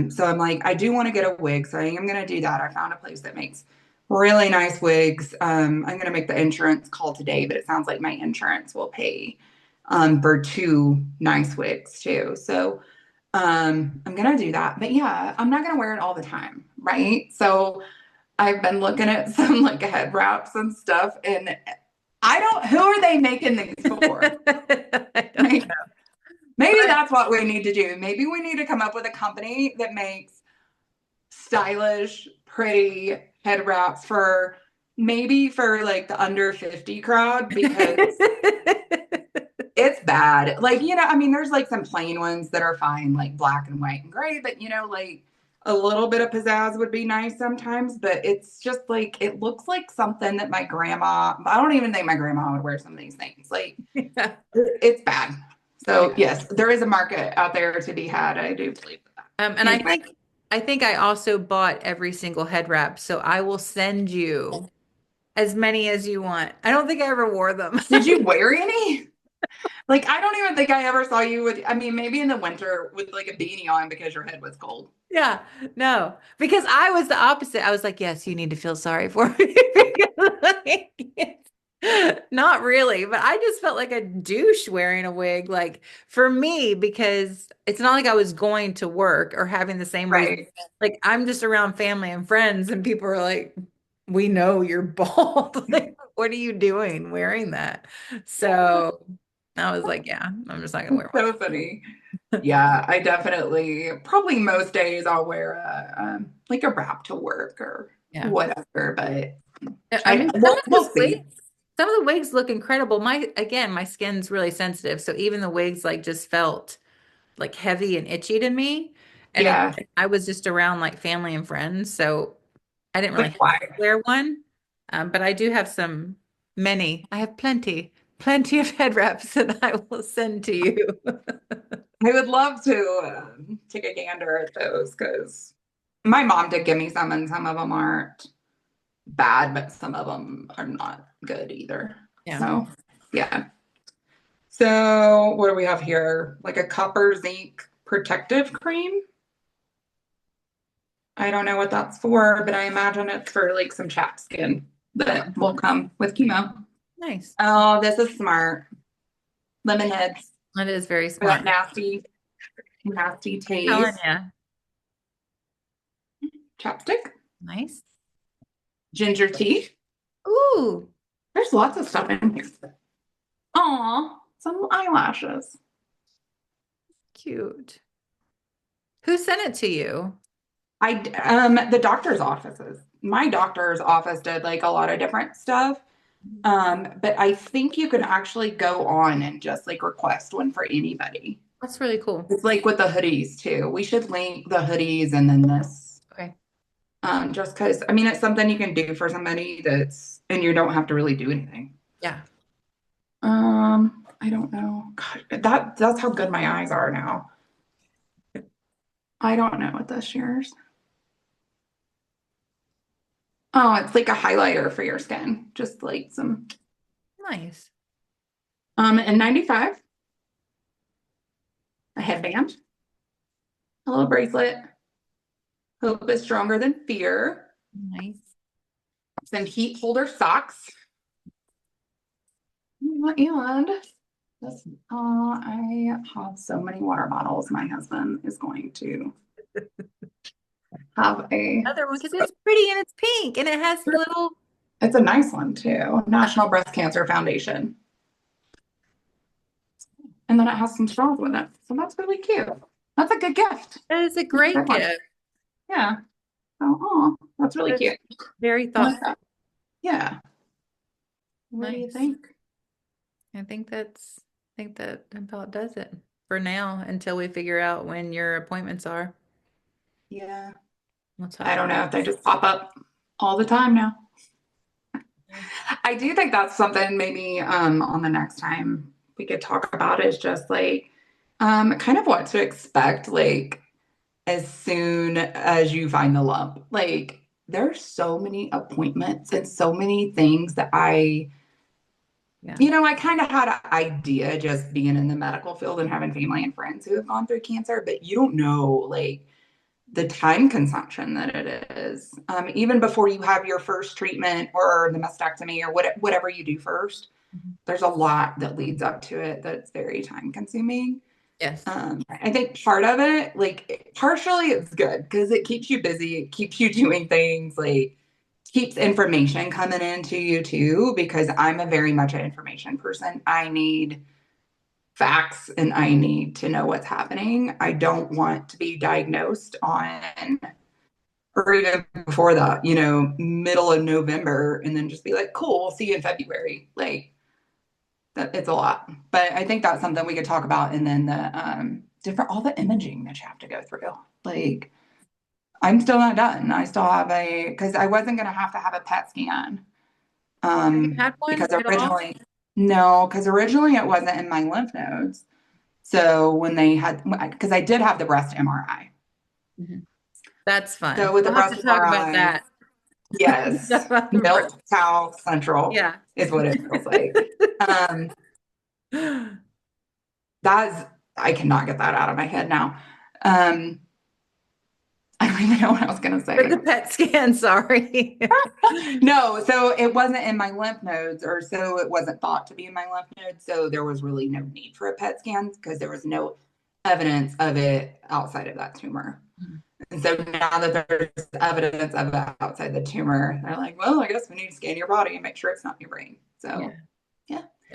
So I'm like, I do want to get a wig, so I am going to do that. I found a place that makes really nice wigs. I'm going to make the insurance call today, but it sounds like my insurance will pay for two nice wigs too. So I'm going to do that. But yeah, I'm not going to wear it all the time, right? So I've been looking at some like head wraps and stuff, and who are they making these for? I don't know. Maybe that's what we need to do. Maybe we need to come up with a company that makes stylish, pretty head wraps for maybe for like the under 50 crowd because it's bad. Like, I mean, there's like some plain ones that are fine, like black and white and gray, but like a little bit of pizzazz would be nice sometimes, but it's just like, it looks like something that I don't even think my grandma would wear some of these things. Like, Yeah. it's bad. So yes, there is a market out there to be had. I do believe that. And Anyway. I think I also bought every single head wrap, so I will send you as many as you want. I don't think I ever wore them. Did you wear any? Like, I don't even think I ever saw you with, I mean, maybe in the winter with like a beanie on because your head was cold. Yeah, no, because I was the opposite. I was like, yes, you need to feel sorry for me. Not really, but I just felt like a douche wearing a wig, like for me, because it's not like I was going to work or having the same reason. Right. Like I'm just around family and friends, and people are like, we know you're bald. Like, what are you doing wearing that? So I was like, yeah, I'm just not gonna wear So funny. Yeah, I definitely, probably most days I'll wear like a wrap to work or Yeah. whatever, but I mean, we'll see. Some of the wigs look incredible. My skin's really sensitive, so even the wigs like just felt like heavy and itchy to me. And Yeah. again, I was just around like family and friends, so I didn't really Like have why? to wear one. But I do have I have plenty of head wraps that I will send to you. I would love to take a gander at those because my mom did give me some, and some of them aren't bad, but some of them are not good either. Yeah. So, yeah. So, what do we have here? Like a copper zinc protective cream. I don't know what that's for, but I imagine it's for like some chapped skin that will come with chemo. Nice. Oh, this is smart. Lemon heads That is very for that smart. nasty, nasty Telling taste. you. Chapstick, Nice. ginger tea. Ooh, There's lots of stuff in here. Aw, some eyelashes. cute. Who sent it to you? The doctor's offices. My doctor's office did like a lot of different stuff. But I think you can actually go on and just like request one for anybody. That's really cool. It's like with the hoodies too. We should link the hoodies and then this. Okay. Just because I mean it's something you can do for somebody and you don't have to really do anything. Yeah. I don't know. God, that's how good my eyes are now. I don't know what this year's. Oh, it's like a highlighter for your skin. Just like some Nice. and 95, a headband, a little bracelet. Hope is stronger than fear. Nice. Some heat holder socks. And this, I have so many water bottles. My husband is going to have Other one because it's pretty and it's pink and it has little. it's a nice one too. National Breast Cancer Foundation. And then it has some straws with it. So that's really cute. That's a good gift. That is a great Good one. gift. Yeah. Oh, that's really That's cute. very I like thoughtful. that. Yeah. What do you Nice. think? I think that about does it for now until we figure out when your appointments are. Yeah. We'll talk. I don't know if they just pop up all the time now. I do think that's something maybe on the next time we could talk about is just like kind of what to expect like as soon as you find the lump. Like there's so many appointments and so many things that I kind of had an idea just being in the medical field and having family and friends who have gone through cancer, but you don't know like the time consumption that it is. Even before you have your first treatment or the mastectomy or whatever you do first, there's a lot that leads up to it that's very time consuming. Yes. I think part of it, like partially it's good because it keeps you busy, it keeps you doing things, like keeps information coming into you too, because I'm a very much an information person. I need facts and I need to know what's happening. I don't want to be diagnosed on or even before that, middle of November and then just be like, cool, we'll see you in February. Like that it's a lot. But I think that's something we could talk about. And then the all the imaging that you have to go through. Like I'm still not done. I still have because I wasn't gonna have to have a PET scan. Have you had one Because at all? originally it wasn't in my lymph nodes. So when because I did have the breast MRI. Mm-hmm. That's fun. So with the We'll have breast to talk MRI, about that. yes, milk cow central Yeah. is what it feels like. I cannot get that out of my head now. I don't even know what I was going to say. For the PET scan, sorry. No, so it wasn't in my lymph nodes, or so it wasn't thought to be in my lymph nodes. So there was really no need for a PET scan because there was no evidence of it outside of that tumor. Mm-hmm. And so now that there's evidence of it outside the tumor, they're like, well, I guess we need to scan your body and make sure it's not in your brain. So yeah.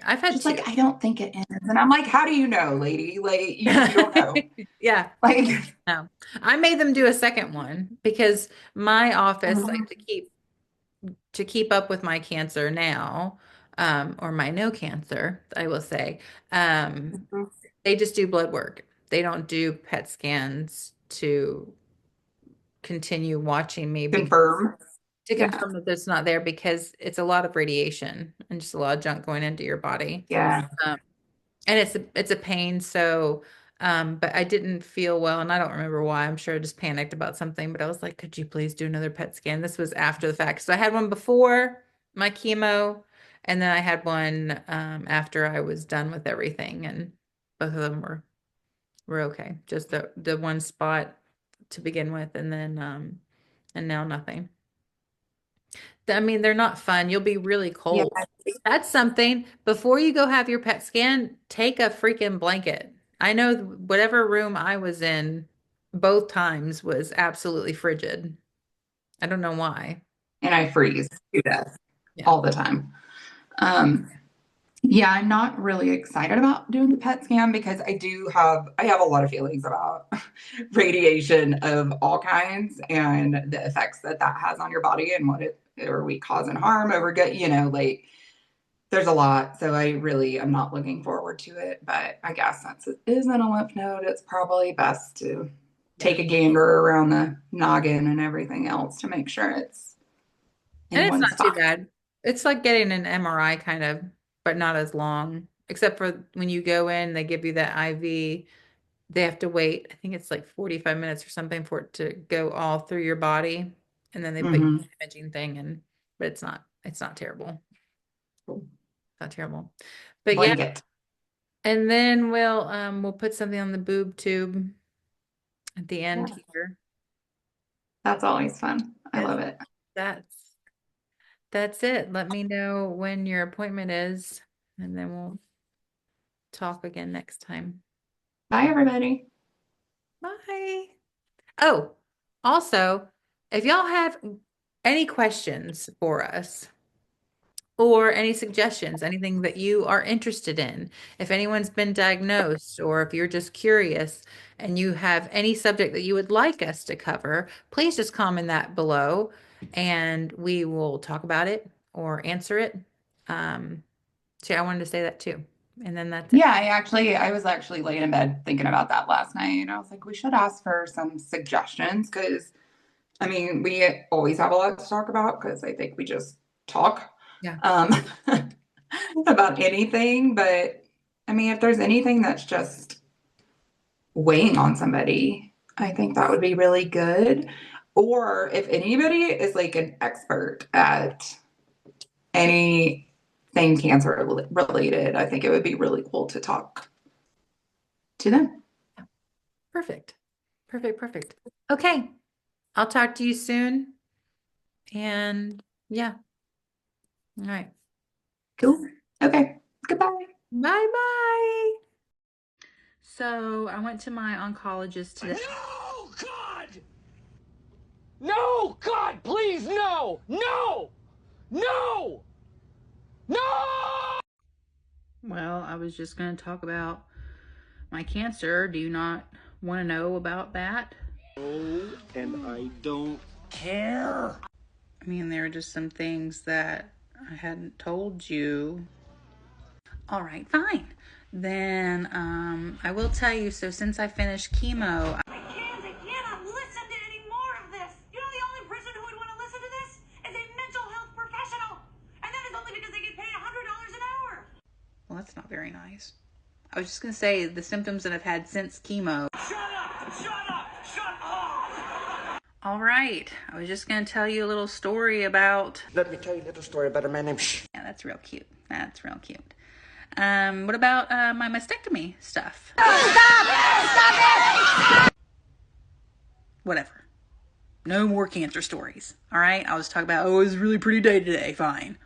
I've had just like, I don't think it is. And I'm like, how do you know, lady? Like, you don't know. Yeah. Like, no. I made them do a second one because my office, like to keep up with my cancer now, or my no cancer, I will say. They just do blood work. They don't do PET scans to continue watching me Confirm. to Yeah. confirm that it's not there, because it's a lot of radiation and just a lot of junk going into your body. Yeah. And it's a pain. So, but I didn't feel well, and I don't remember why. I'm sure I just panicked about something, but I was like, could you please do another PET scan? This was after the fact. So I had one before my chemo, and then I had one after I was done with everything, and both of them were okay. Just the one spot to begin with, and then and now nothing. I mean, they're not fun. You'll be really Yeah. cold. That's something. Before you go have your PET scan, take a freaking blanket. I know whatever room I was in both times was absolutely frigid. I don't know why. And I freeze to death Yeah. all the time. Yeah, I'm not really excited about doing the PET scan because I have a lot of feelings about radiation of all kinds and the effects that that has on your body and what it are we causing harm over good, like there's a lot. So I really am not looking forward to it, but I guess since it isn't a lymph node, it's probably best to take a gander around the noggin and everything else to make sure it's And in it's one not too spot. bad. It's like getting an MRI kind of, but not as long. Except for when you go in, they give you that IV. They have to wait, I think it's like 45 minutes or something for it to go all through your body. And then they put Hmm. the imaging thing in, but it's not terrible. Not terrible. But yeah, Blanket. and then we'll put something on the boob tube at the Yeah, end here. that's always fun. I Yes, love it. that's that's it. Let me know when your appointment is, and then we'll talk again next time. Bye, everybody. Bye. Oh, also, if y'all have any questions for us or any suggestions, anything that you are interested in, if anyone's been diagnosed or if you're just curious and you have any subject that you would like us to cover, please just comment that below and we will talk about it or answer it. So yeah, I wanted to say that too. And then that's it. Yeah, I was actually laying in bed thinking about that last night, and I was like, we should ask for some suggestions because, I mean, we always have a lot to talk about because I think we just talk Yeah. um, about anything. But I mean, if there's anything that's just weighing on somebody, I think that would be really good. Or if anybody is like an expert at anything cancer related, I think it would be really cool to talk to them. Perfect. Perfect. Perfect. Okay. I'll talk to you soon. And yeah. All right. Cool. Okay. Goodbye. Bye bye. So I went to my oncologist today. No, God! No, God, please, no! No! No! No! Well, I was just going to talk about my cancer. Do you not want to know about that? No, and I don't care. I mean, there are just some things that I hadn't told you. All right, fine. Then I will tell you. So since I finished chemo, I cannot listen to any more of this. You know, the only person who would want to listen to this is a mental health professional. And that is only because they get paid $100 an hour. well, that's not very nice. I was just going to say the symptoms that I've had since chemo. Shut up! Shut up! Shut up! All right. I was just going to tell you a little story about. Let me tell you a little story about a man named Shh. Yeah, that's real cute. That's real cute. What about my mastectomy stuff? Whatever. No more cancer stories. All right. I'll just talk about, oh, it was a really pretty day today. Fine.